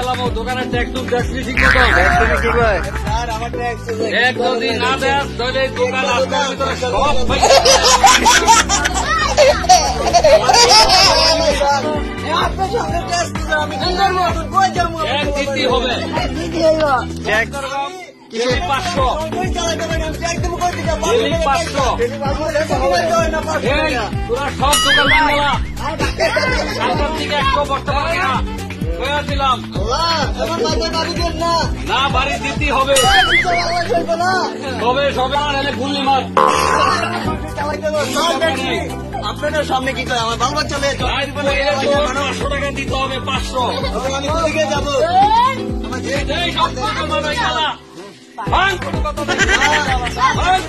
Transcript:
গেলাম দোকানের ট্যাক্স টুক দেখছি ঠিক মতো কি কয় এক যদি না দেয় তাহলে দোকান আজকের ভিতরে সব এক দিতে হবে 500 তোরা সব দোকান বাংলা কালকার থেকে 100 বর্তমানে না দিলাম না বাড়ি দিতে হবে তবে সবে নাহলে গুলি মার আপনাদের সামনে কি করে আমার বাল বাচ্চা মেয়ে 500 টাকা দিতে হবে 500 আমি কোথায় যাবো এই সব দোকান বানাই গেলা ভাঙ ভাঙ